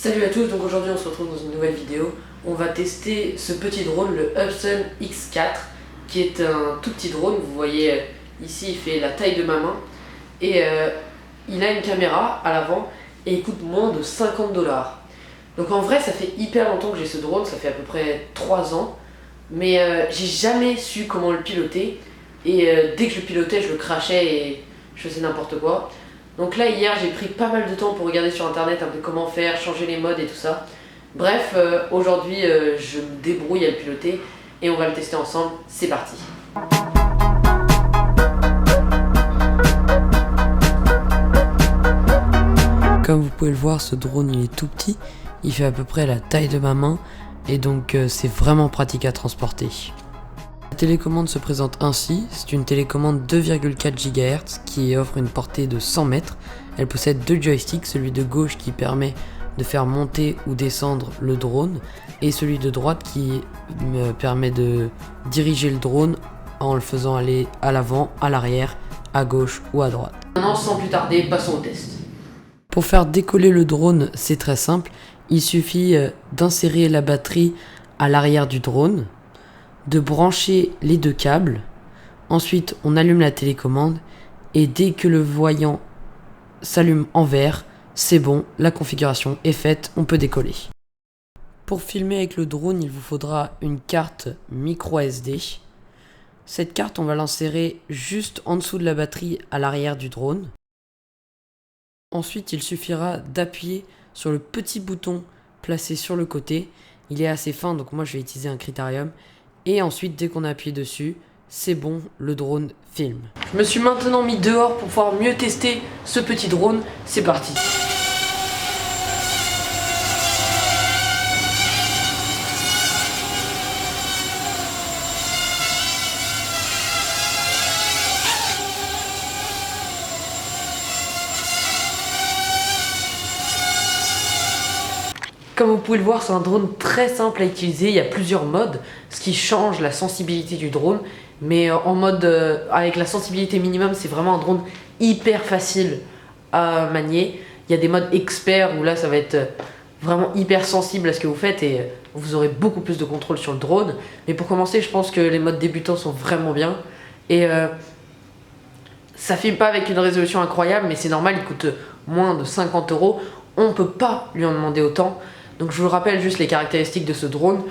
Salut à tous, donc aujourd'hui on se retrouve dans une nouvelle vidéo. On va tester ce petit drone, le Hubsan X4, qui est un tout petit drone. Vous voyez ici, il fait la taille de ma main et il a une caméra à l'avant et il coûte moins de 50 $. Donc en vrai, ça fait hyper longtemps que j'ai ce drone, ça fait à peu près 3 ans, mais j'ai jamais su comment le piloter et dès que je le pilotais, je le crachais et je faisais n'importe quoi. Donc là, hier, j'ai pris pas mal de temps pour regarder sur internet un peu comment faire, changer les modes et tout ça. Bref, aujourd'hui, je me débrouille à le piloter et on va le tester ensemble. C'est parti! Comme vous pouvez le voir, ce drone il est tout petit. Il fait à peu près la taille de ma main et donc c'est vraiment pratique à transporter. La télécommande se présente ainsi, c'est une télécommande 2,4 GHz qui offre une portée de 100 mètres. Elle possède deux joysticks, celui de gauche qui permet de faire monter ou descendre le drone et celui de droite qui me permet de diriger le drone en le faisant aller à l'avant, à l'arrière, à gauche ou à droite. Maintenant, sans plus tarder, passons au test. Pour faire décoller le drone, c'est très simple, il suffit d'insérer la batterie à l'arrière du drone, de brancher les deux câbles, ensuite on allume la télécommande et dès que le voyant s'allume en vert, c'est bon, la configuration est faite, on peut décoller. Pour filmer avec le drone, il vous faudra une carte micro SD. Cette carte, on va l'insérer juste en dessous de la batterie à l'arrière du drone. Ensuite, il suffira d'appuyer sur le petit bouton placé sur le côté. Il est assez fin, donc moi je vais utiliser un critérium. Et ensuite, dès qu'on a appuyé dessus, c'est bon, le drone filme. Je me suis maintenant mis dehors pour pouvoir mieux tester ce petit drone. C'est parti. Comme vous pouvez le voir, c'est un drone très simple à utiliser, il y a plusieurs modes, ce qui change la sensibilité du drone. Mais en mode avec la sensibilité minimum, c'est vraiment un drone hyper facile à manier. Il y a des modes experts où là ça va être vraiment hyper sensible à ce que vous faites et vous aurez beaucoup plus de contrôle sur le drone. Mais pour commencer, je pense que les modes débutants sont vraiment bien. Et ça filme pas avec une résolution incroyable, mais c'est normal, il coûte moins de 50 €. On ne peut pas lui en demander autant. Donc je vous rappelle juste les caractéristiques de ce drone.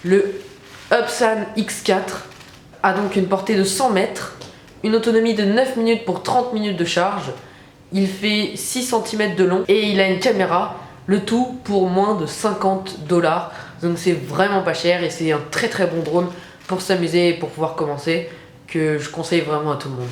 Le Hubsan X4 a donc une portée de 100 mètres, une autonomie de 9 minutes pour 30 minutes de charge. Il fait 6 cm de long et il a une caméra, le tout pour moins de 50 $. Donc c'est vraiment pas cher et c'est un très très bon drone pour s'amuser et pour pouvoir commencer, que je conseille vraiment à tout le monde.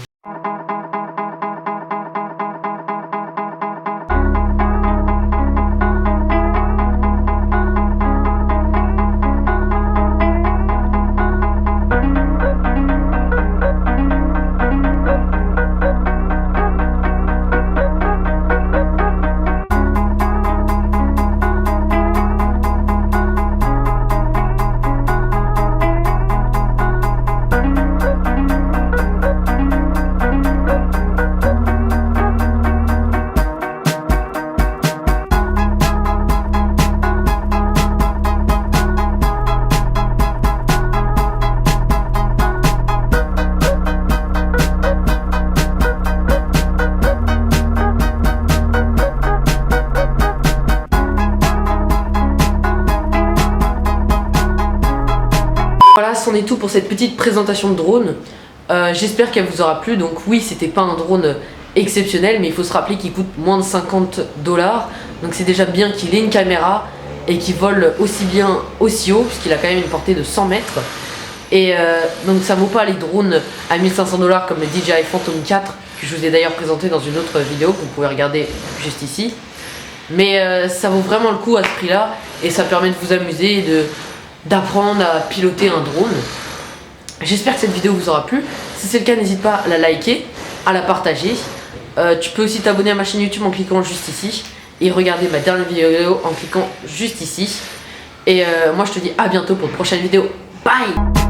Voilà, c'en est tout pour cette petite présentation de drone. J'espère qu'elle vous aura plu. Donc oui, c'était pas un drone exceptionnel, mais il faut se rappeler qu'il coûte moins de 50 $. Donc c'est déjà bien qu'il ait une caméra et qu'il vole aussi bien, aussi haut, puisqu'il a quand même une portée de 100 mètres. Et donc ça vaut pas les drones à 1500 $ comme le DJI Phantom 4, que je vous ai d'ailleurs présenté dans une autre vidéo, que vous pouvez regarder juste ici. Mais ça vaut vraiment le coup à ce prix-là, et ça permet de vous amuser et d'apprendre à piloter un drone. J'espère que cette vidéo vous aura plu. Si c'est le cas, n'hésite pas à la liker, à la partager. Tu peux aussi t'abonner à ma chaîne YouTube en cliquant juste ici et regarder ma dernière vidéo en cliquant juste ici. Et moi je te dis à bientôt pour une prochaine vidéo. Bye!